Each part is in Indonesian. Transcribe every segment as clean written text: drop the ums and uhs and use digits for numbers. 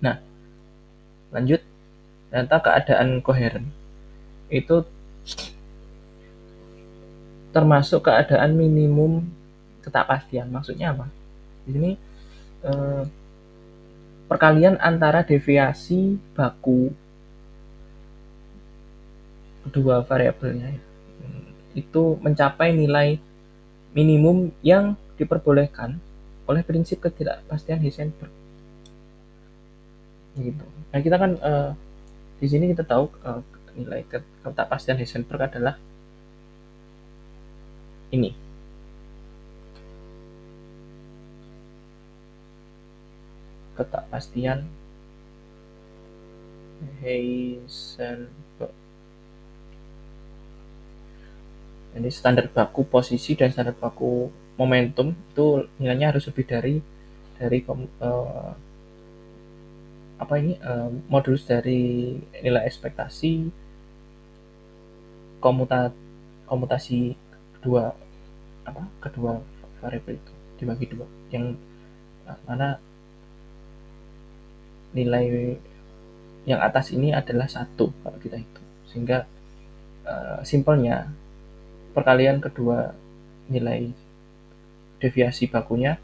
Nah, lanjut, ternyata keadaan koheren itu termasuk keadaan minimum ketakpastian. Maksudnya apa? Di sini eh, perkalian antara deviasi baku kedua variabelnya itu mencapai nilai minimum yang diperbolehkan oleh prinsip ketidakpastian Heisenberg gitu. Nah, kita kan di sini kita tahu nilai ketidakpastian Heisenberg adalah ini. Ketidakpastian Heisenberg. Jadi standar baku posisi dan standar baku momentum itu nilainya harus lebih dari apa ini modulus dari nilai ekspektasi komutasi kedua kedua variabel itu dibagi dua, yang mana nilai yang atas ini adalah satu kalau kita hitung, sehingga simpelnya perkalian kedua nilai deviasi bakunya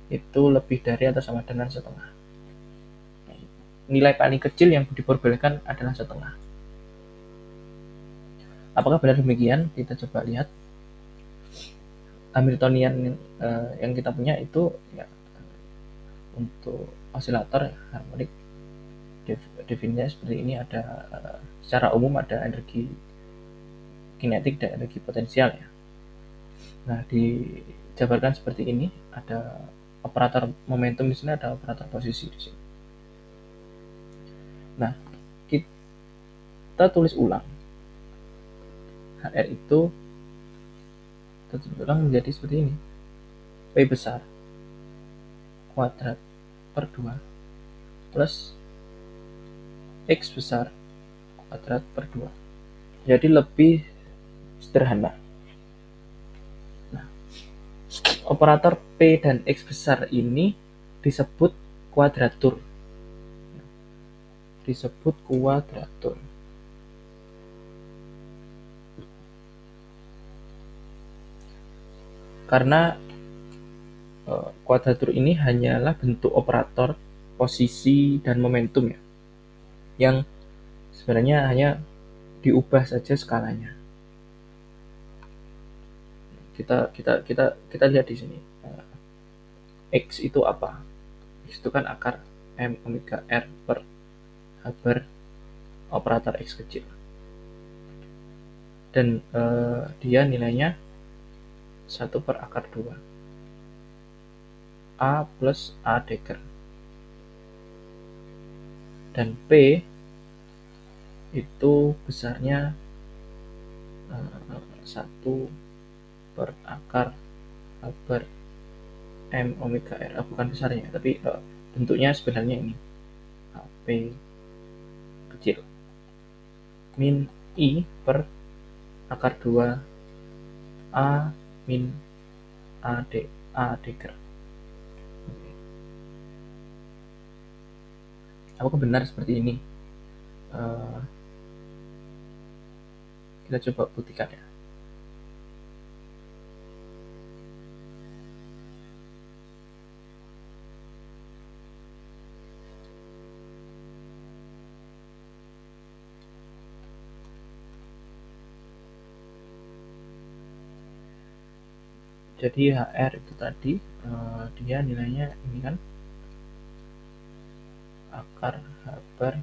itu lebih dari atau sama dengan setengah. Nilai paling kecil yang diperbolehkan adalah setengah. Apakah benar demikian? Kita coba lihat. Hamiltonian yang kita punya itu ya, untuk osilator harmonik definisinya seperti ini. Ada secara umum ada energi kinetik dan energi potensial ya. Nah, dijabarkan seperti ini, ada operator momentum di sini, ada operator posisi di sini. Nah, kita tulis ulang. HR itu kita tulis ulang menjadi seperti ini. P besar kuadrat per 2 plus X besar kuadrat per 2. Jadi lebih sederhana. Nah, operator P dan X besar ini disebut kuadratur. Disebut kuadratur. Karena kuadratur ini hanyalah bentuk operator posisi dan momentum ya, yang sebenarnya hanya diubah saja skalanya. Kita lihat di sini. X itu apa? X itu kan akar M omega R per Haber operator X kecil. Dan dia nilainya 1 per akar 2. A plus A deker. Dan P itu besarnya 1 per akar Haber M omega R. Bukan besarnya, tapi bentuknya sebenarnya ini. P kecil. Min I per akar 2 A min A deker. Apakah benar seperti ini? Kita coba buktikan ya. Jadi HR itu tadi dia nilainya ini kan akar Haber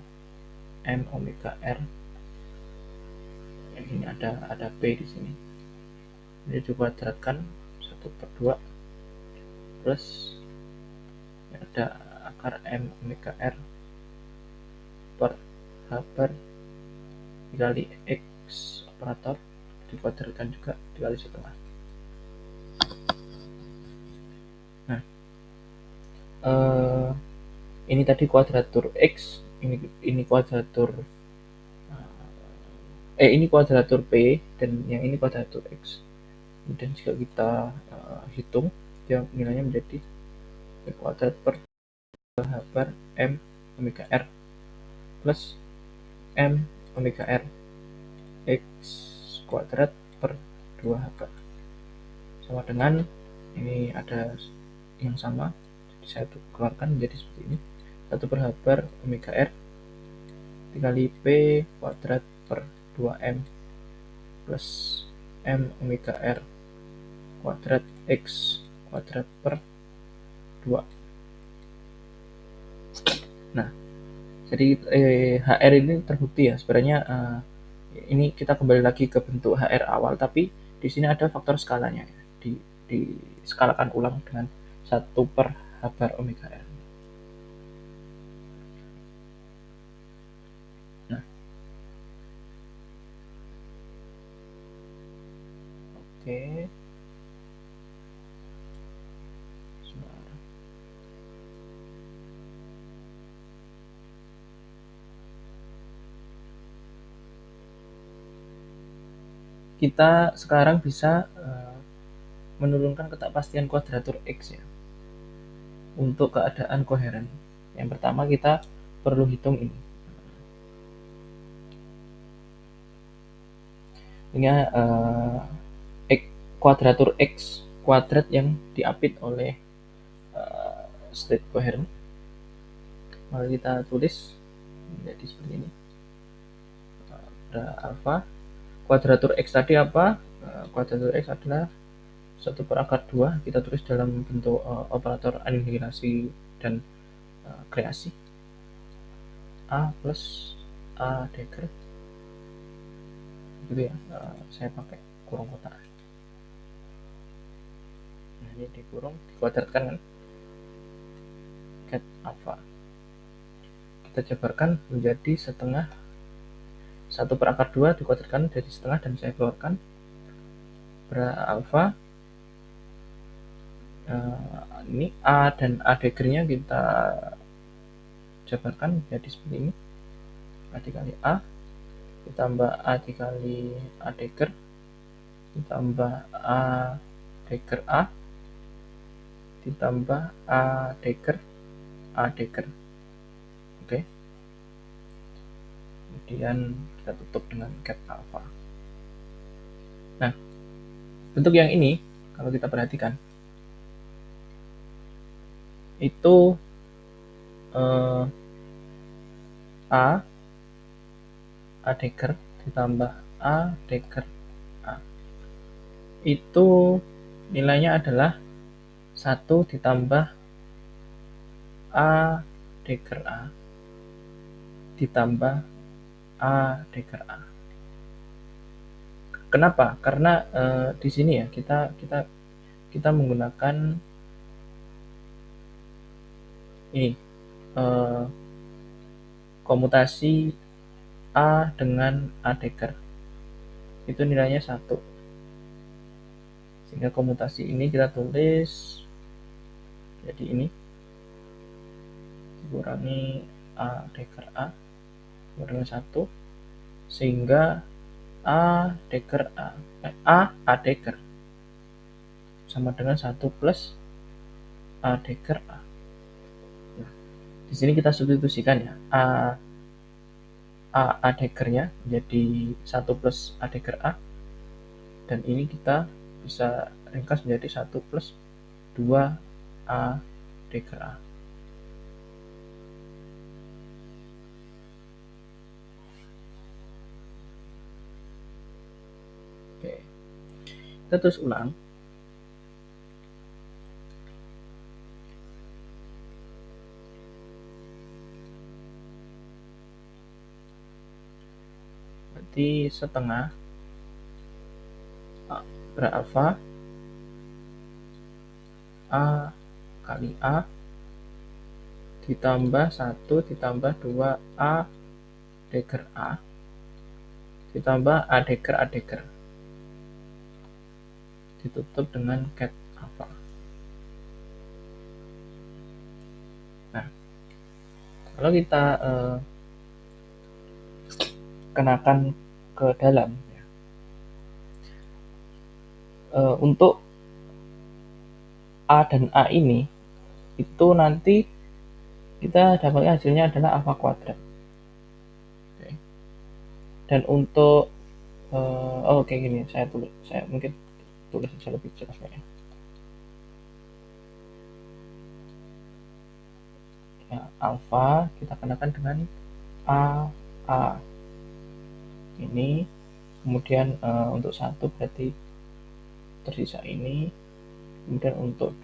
M omega R. Ini ada P di sini. Ini dikuadratkan 1 per 2 plus ada akar M omega R per Haber dikali X operator dikuadratkan juga dikali setengah. Nah, ini tadi kuadratur X, ini kuadratur ini kuadratur P, dan yang ini kuadratur X. Kemudian jika kita hitung, dia nilainya menjadi P kuadrat per Haber M omega R plus M omega R X kuadrat per 2H sama dengan ini ada yang sama, jadi saya keluarkan menjadi seperti ini, 1/H omega R dikali P kuadrat per 2M plus M omega R kuadrat X kuadrat per 2. Nah, jadi HR ini terbukti ya sebenarnya, ini kita kembali lagi ke bentuk HR awal, tapi di sini ada faktor skalanya, diskalakan ulang dengan 1/H bar omega R. Nah, oke. Sebentar. Kita sekarang bisa menurunkan ketidakpastian kuadratur X ya untuk keadaan koheren. Yang pertama kita perlu hitung ini. Ini kuadratur X kuadrat yang diapit oleh state koheren. Mari kita tulis menjadi seperti ini. Pada alfa kuadratur X tadi apa? Kuadratur X adalah 1/2, kita tulis dalam bentuk operator anihilasi dan kreasi, A plus A dagger gitu ya. Saya pakai kurung kotak. Nah, ini dikurung, dikuadratkan kan, ket alpha kita jabarkan menjadi setengah, 1/2 dikuadratkan jadi setengah dan saya keluarkan beralfa. Ini A dan A daggernya kita jabarkan jadi seperti ini, A dikali A ditambah A dikali A dagger ditambah A dagger A ditambah A dagger A dagger. Oke, kemudian kita tutup dengan ket alpha. Nah, bentuk yang ini kalau kita perhatikan itu A dagger ditambah A dagger A itu nilainya adalah 1 ditambah A dagger A ditambah A dagger A. Kenapa? Karena di sini ya kita menggunakan ini komutasi A dengan A dagger itu nilainya 1, sehingga komutasi ini kita tulis jadi ini dikurangi A dagger A dengan 1 sehingga A dagger A dagger sama dengan 1 plus A dagger A. Nah, di sini kita substitusikan ya, A daggernya menjadi 1 plus A dagger A, dan ini kita bisa ringkas menjadi 1 plus 2 A dagger A. Oke, kita terus ulang. Berarti setengah A beralfa A kali A ditambah 1 ditambah 2 A dagger A ditambah A dagger ditutup dengan ket alpha. Nah, kalau kita kenakan ke dalam ya, untuk A dan A ini itu nanti kita dapatkan hasilnya adalah alfa kuadrat. Oke. Dan untuk kayak gini, saya mungkin tulis aja lebih jelas ya. Ya, alfa kita kenakan dengan a ini, kemudian untuk satu berarti tersisa ini, kemudian untuk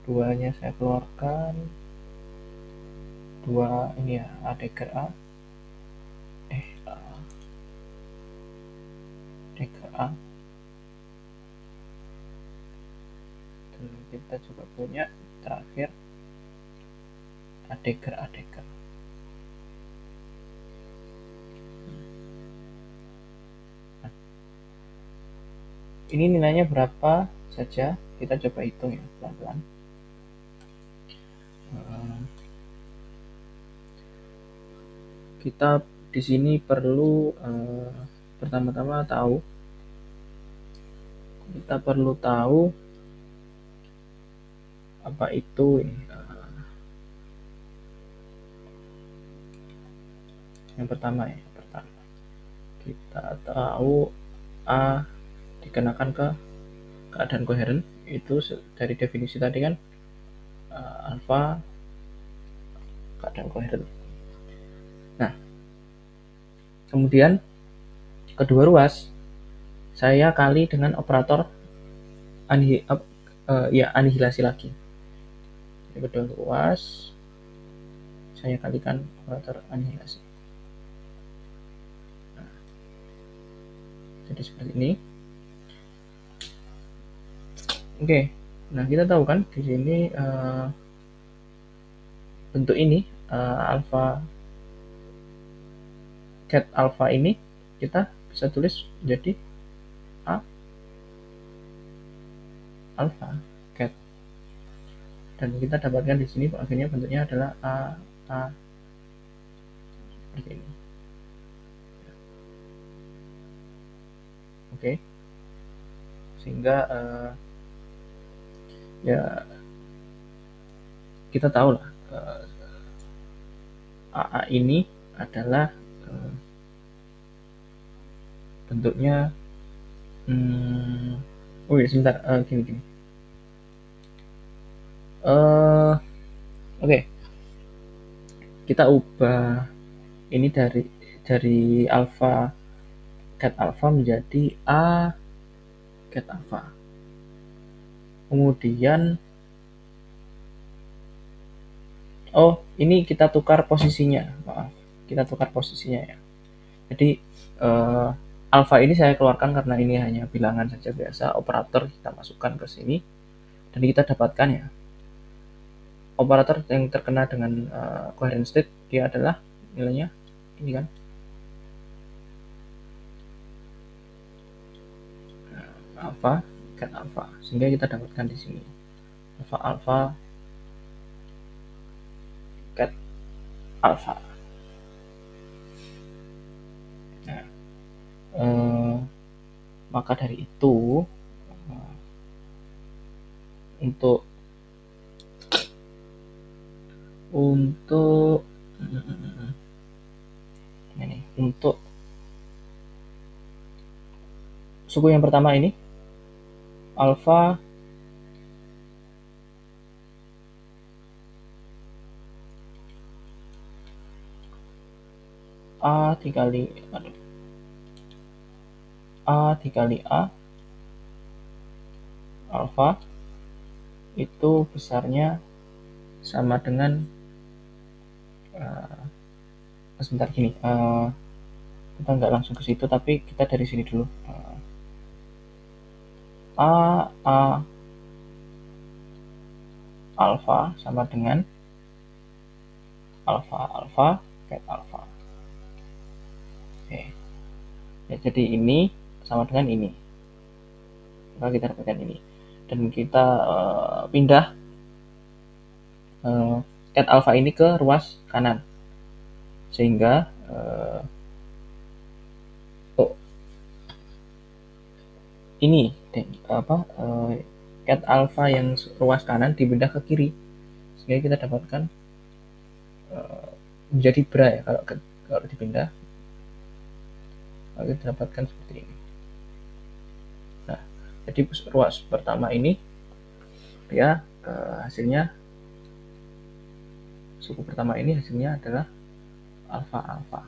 duanya saya keluarkan, dua ini ya, a dikir a dikir a, dan kita juga punya terakhir a dikir. Ini nilainya berapa saja, kita coba hitung ya pelan-pelan. Kita di sini perlu pertama-tama kita perlu tahu apa itu ini. Yang pertama kita tahu a dikenakan ke keadaan koheren, itu dari definisi tadi kan alfa keadaan koheren. Nah, kemudian kedua ruas saya kali dengan operator anihilasi lagi. Kedua ruas saya kalikan operator anihilasi. Nah, jadi seperti ini. Oke, nah kita tahu kan di sini bentuk ini alfa ket alfa ini kita bisa tulis jadi a alfa ket, dan kita dapatkan di sini akhirnya bentuknya adalah a seperti ini. Oke, sehingga ya kita tahu lah AA ini adalah bentuknya sebentar, gini oke, kita ubah ini dari alfa ket alfa menjadi a ket alfa, kemudian ini kita tukar posisinya, ya. Jadi alfa ini saya keluarkan karena ini hanya bilangan saja biasa, operator kita masukkan ke sini dan kita dapatkan ya operator yang terkena dengan coherent state, dia adalah nilainya ini kan, alfa ket alfa, sehingga kita dapatkan di sini alfa ket alfa. Nah, maka dari itu untuk ini, untuk suku yang pertama ini alfa a dikali a alfa itu besarnya sama dengan sebentar gini, kita nggak langsung ke situ tapi kita dari sini dulu. A alfa sama dengan alfa ket alfa. Oke. Ya, jadi ini sama dengan ini, maka kita dapatkan ini dan kita pindah ket alfa ini ke ruas kanan, sehingga ini ket alfa yang ruas kanan dipindah ke kiri, sehingga kita dapatkan menjadi bra ya, kalau dipindah kita dapatkan seperti ini. Nah, jadi ruas pertama ini ya hasilnya, suku pertama ini hasilnya adalah alfa alfa.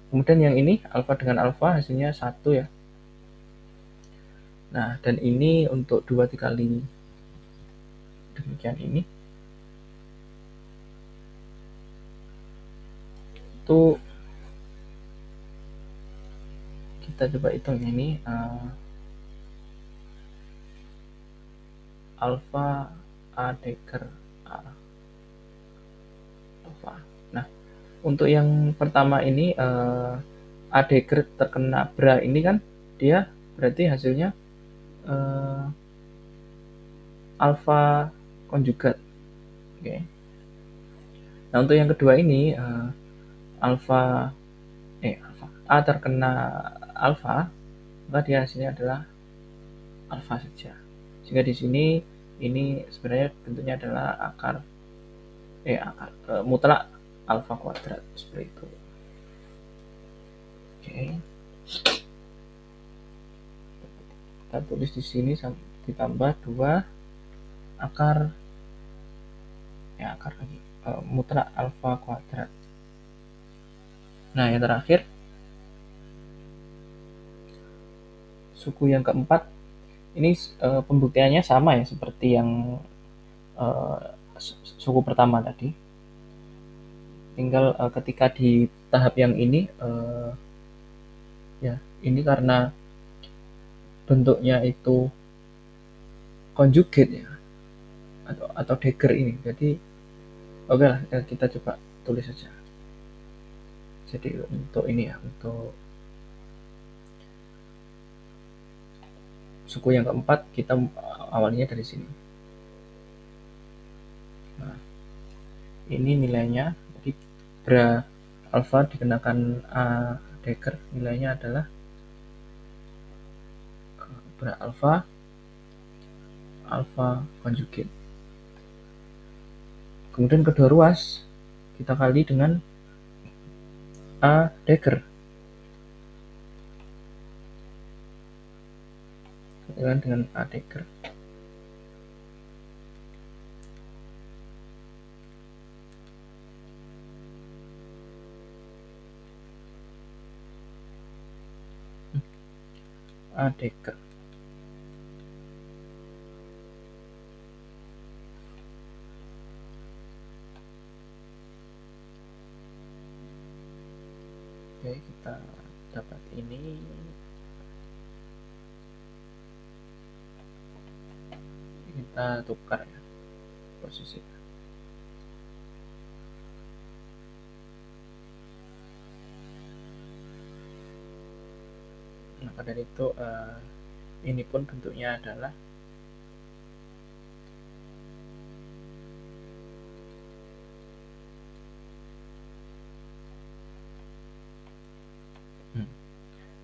Kemudian yang ini alfa dengan alfa hasilnya 1 ya. Nah, dan ini untuk 2 dikali demikian ini itu kita coba hitung ini alfa A dagger A alfa. Nah, untuk yang pertama ini A dagger terkena bra ini kan dia berarti hasilnya alfa konjugat. Oke. Nah, untuk yang kedua ini alfa A terkena alfa, maka dia hasilnya adalah alfa saja. Sehingga di sini ini sebenarnya bentuknya adalah akar mutlak alfa kuadrat seperti itu. Oke. Kita tulis di sini ditambah 2 akar lagi mutlak alfa kuadrat. Nah, yang terakhir suku yang keempat ini pembuktiannya sama ya seperti yang suku pertama tadi. Tinggal ketika di tahap yang ini ya ini karena bentuknya itu conjugate ya atau dagger ini, jadi oke lah, kita coba tulis saja. Jadi untuk ini ya, untuk suku yang keempat kita awalnya dari sini. Nah, ini nilainya, jadi bra alfa dikenakan A dagger nilainya adalah bra alfa conjugate. Kemudian kedua ruas kita kali dengan A dagger dengan A dagger. A dagger. Oke, kita dapat ini. Kita tukar ya posisi. Maka dari itu ini pun bentuknya adalah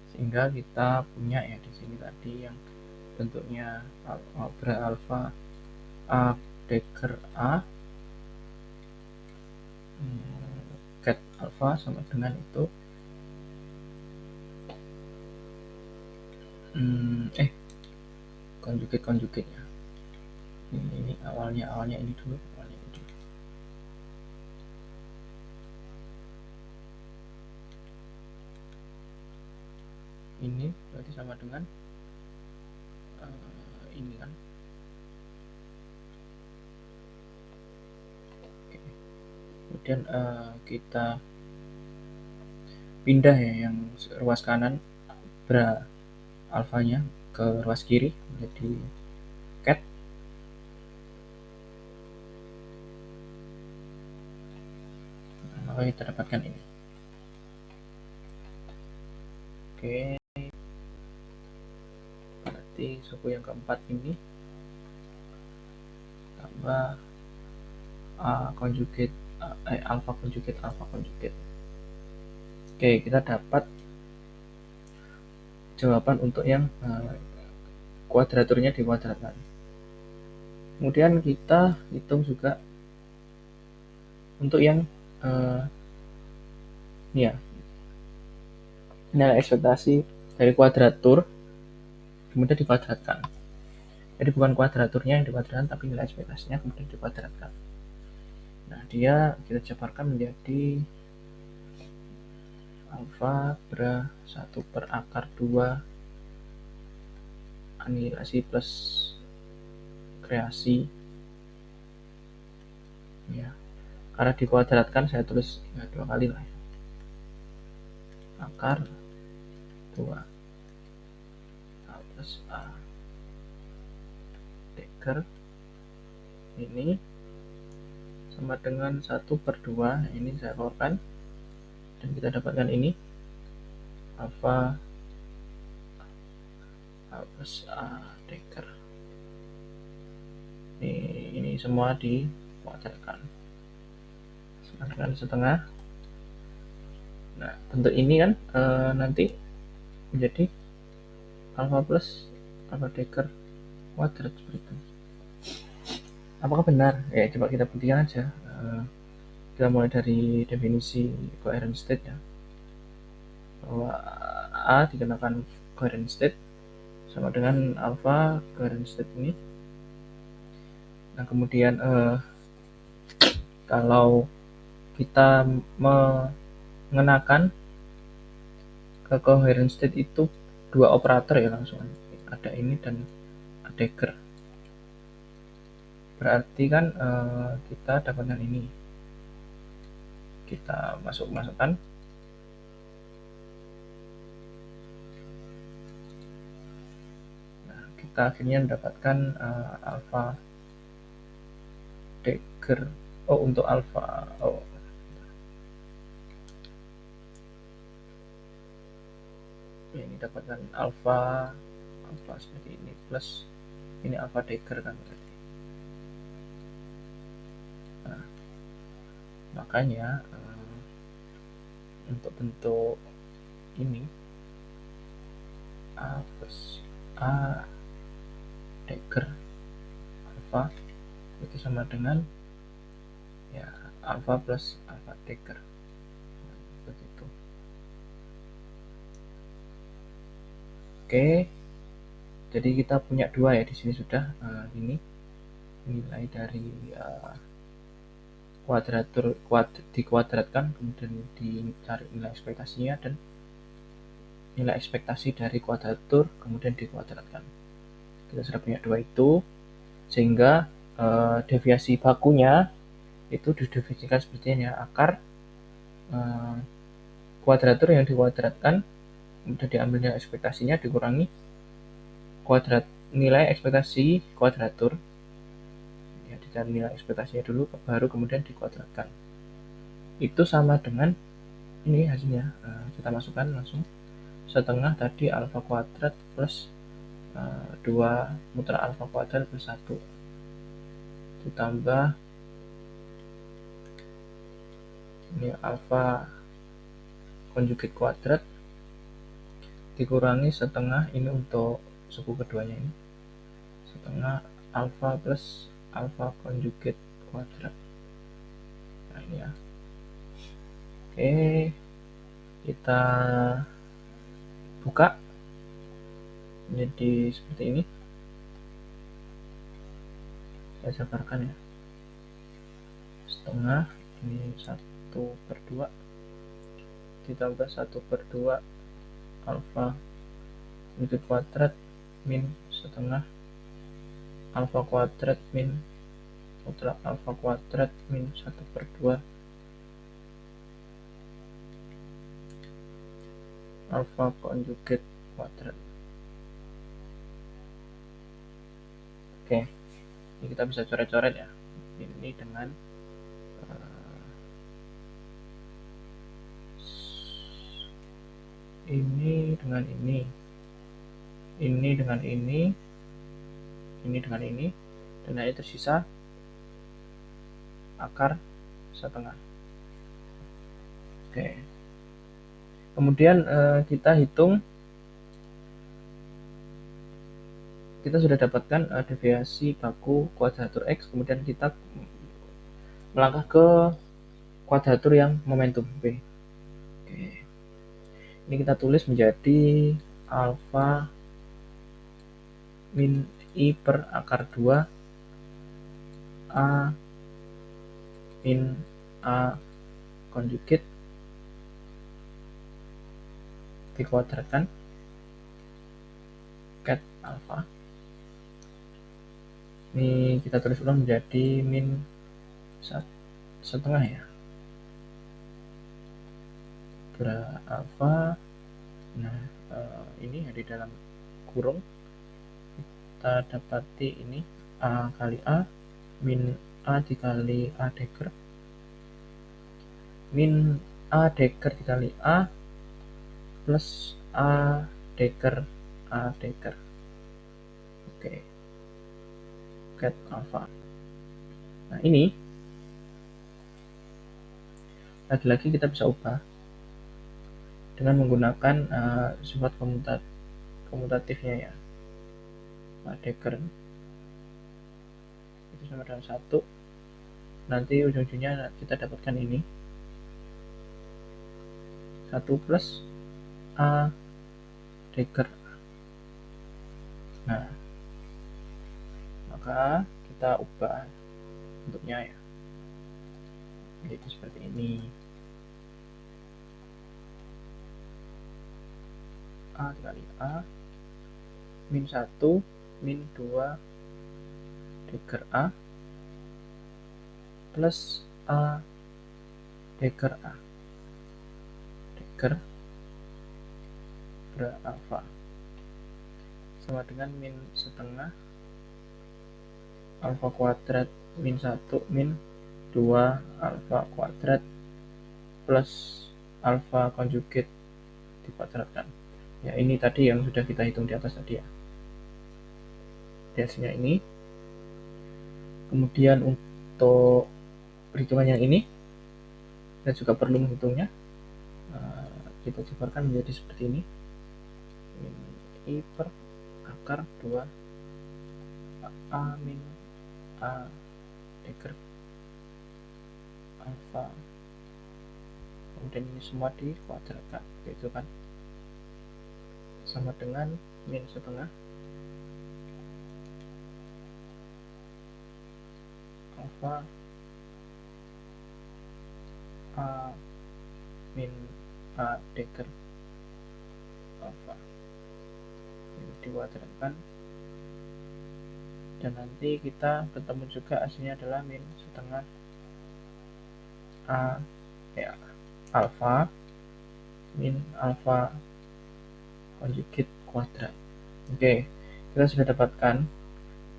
sehingga kita punya ya di sini tadi yang bentuknya bra alfa A dagger A cat alfa sama dengan itu conjugate ya. Ini awalnya ini dulu, ini berarti sama dengan ini kan. Oke. Kemudian kita pindah ya yang ruas kanan bra alfanya ke ruas kiri menjadi cat. Nah, maka kita dapatkan ini. Oke, berarti suku yang keempat ini tambah alpha conjugate. Oke, kita dapat jawaban untuk yang kuadraturnya dikuadratkan. Kemudian kita hitung juga untuk yang ini ya, nilai ekspektasi dari kuadratur kemudian dikuadratkan. Jadi bukan kuadraturnya yang dikuadratkan, tapi nilai ekspektasinya kemudian dikuadratkan. Nah, dia kita jabarkan menjadi alfa ber 1 per akar 2 anihilasi plus kreasi. Ya, karena dikuadratkan saya tulis ya, 2 kali lah. Akar 2 A plus A dagger ini sama dengan 1 per 2, ini saya keluarkan, dan kita dapatkan ini alfa A plus A dagger. Ini semua dikuadratkan sama dengan setengah. Nah, bentuk ini kan nanti menjadi alfa plus alfa dagger kuadrat seperti itu. Apakah benar? Ya, coba kita buktikan aja. Kita mulai dari definisi coherent state ya, bahwa A dikenakan coherent state sama dengan alpha coherent state ini. Nah, kemudian kalau kita mengenakan ke coherent state itu dua operator ya, langsung ada ini dan dagger, berarti kan kita dapatkan ini, kita masukkan. Nah, kita akhirnya mendapatkan alpha dagger. Untuk alpha ini dapatkan alpha seperti ini plus ini alpha dagger kan berarti. Nah, makanya untuk bentuk ini A plus A dagger alpha itu sama dengan ya alpha plus alpha dagger, begitu. Oke, jadi kita punya dua ya di sini sudah. Ini nilai dari kuadratur dikuadratkan, kemudian dicari nilai ekspektasinya, dan nilai ekspektasi dari kuadratur kemudian dikuadratkan. Kita sudah punya dua itu, sehingga deviasi bakunya itu didefinisikan seperti ini ya, akar kuadratur yang dikuadratkan kemudian diambil nilai ekspektasinya dikurangi nilai ekspektasi kuadratur ya, dicari nilai ekspektasinya dulu baru kemudian dikuadratkan. Itu sama dengan ini hasilnya, kita masukkan langsung setengah tadi alfa kuadrat plus 2 mutlak alfa kuadrat plus 1 ditambah ini alfa konjugat kuadrat dikurangi setengah ini untuk suku keduanya, ini setengah alfa plus alfa konjugat kuadrat. Nah, ini ya. Oke, kita buka menjadi seperti ini. Saya jabarkan ya, setengah ini 1 per 2 ditambah 1 per 2 alfa konjugat kuadrat min setengah alfa kuadrat min mutlak alfa kuadrat min 1 per 2 alfa konjugat kuadrat. Oke, ini kita bisa coret-coret ya, ini dengan ini dengan ini dengan ini dengan ini, dan ini tersisa akar setengah. Oke, kemudian kita hitung, kita sudah dapatkan deviasi baku kuadratur X, kemudian kita melangkah ke kuadratur yang momentum P. Oke. Ini kita tulis menjadi alfa min I per akar 2 A min A konjugit dikuadratkan ket alfa. Ini kita tulis ulang menjadi min setengah ya, beralfa. Nah, ini di dalam kurung kita dapati ini A kali A min A dikali A deker min A deker dikali A plus A deker A deker. Oke, ket alfa. Nah, ini lagi-lagi kita bisa ubah dengan menggunakan sifat komutatifnya ya. A deker itu sama dengan 1. Nanti ujung-ujungnya kita dapatkan ini 1 plus A deker. Nah, maka kita ubah bentuknya ya, jadi seperti ini. A dikali A min 1 min 2 deker A plus A deker A deker beralfa sama dengan min setengah alfa kuadrat min 1 min 2 alfa kuadrat plus alfa konjugit dikuadratkan. Ya, ini tadi yang sudah kita hitung di atas tadi ya, hasilnya ini. Kemudian untuk perhitungan yang ini kita juga perlu menghitungnya. Kita jabarkan menjadi seperti ini, min I per akar 2 A min A deker alfa, kemudian ini semua dikuadratkan, yaitu kan sama dengan min setengah alfa A min A deker alfa, ini dikuadratkan, dan nanti kita ketemu juga hasilnya adalah min setengah A ya, alfa min alfa konjugit kuadrat. Oke, kita sudah dapatkan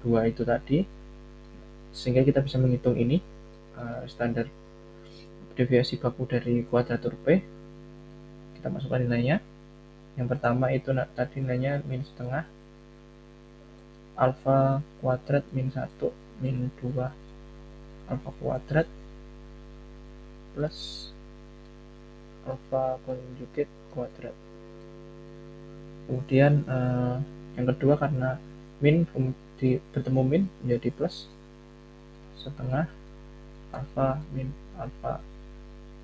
dua itu tadi, sehingga kita bisa menghitung ini standar deviasi baku dari kuadratur P. Kita masukkan nilainya. Yang pertama itu tadi nilainya min setengah alfa kuadrat min 1 min 2 alfa kuadrat plus alfa konjugit kuadrat. Kemudian yang kedua, karena min bertemu min menjadi plus setengah alfa min alfa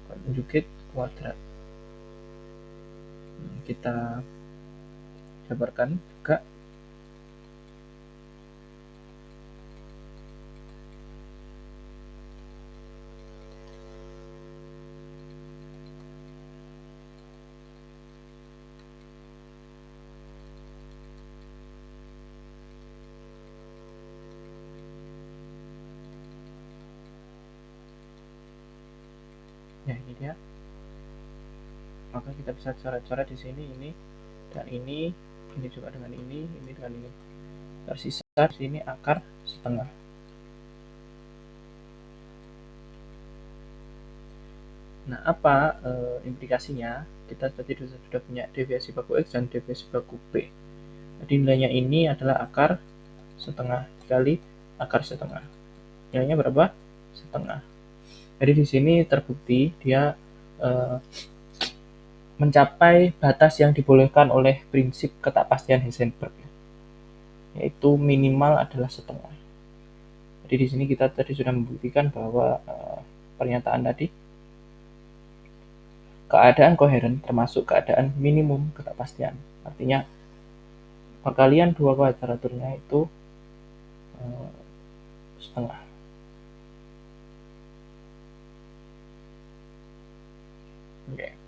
konjugit kuadrat. Kita jabarkan juga. Ya, ini dia. Maka kita bisa coret-coret di sini, ini dan ini juga dengan ini dengan ini. Tersisa di sini akar setengah. Nah, apa implikasinya? Kita tadi sudah punya deviasi baku X dan deviasi baku P. Jadi nilainya ini adalah akar setengah dikali akar setengah. Nilainya berapa? Setengah. Jadi di sini terbukti dia mencapai batas yang dibolehkan oleh prinsip ketidakpastian Heisenberg, yaitu minimal adalah setengah. Jadi di sini kita tadi sudah membuktikan bahwa pernyataan tadi keadaan koheren termasuk keadaan minimum ketidakpastian. Artinya perkalian dua kuadraturnya itu setengah. Oke.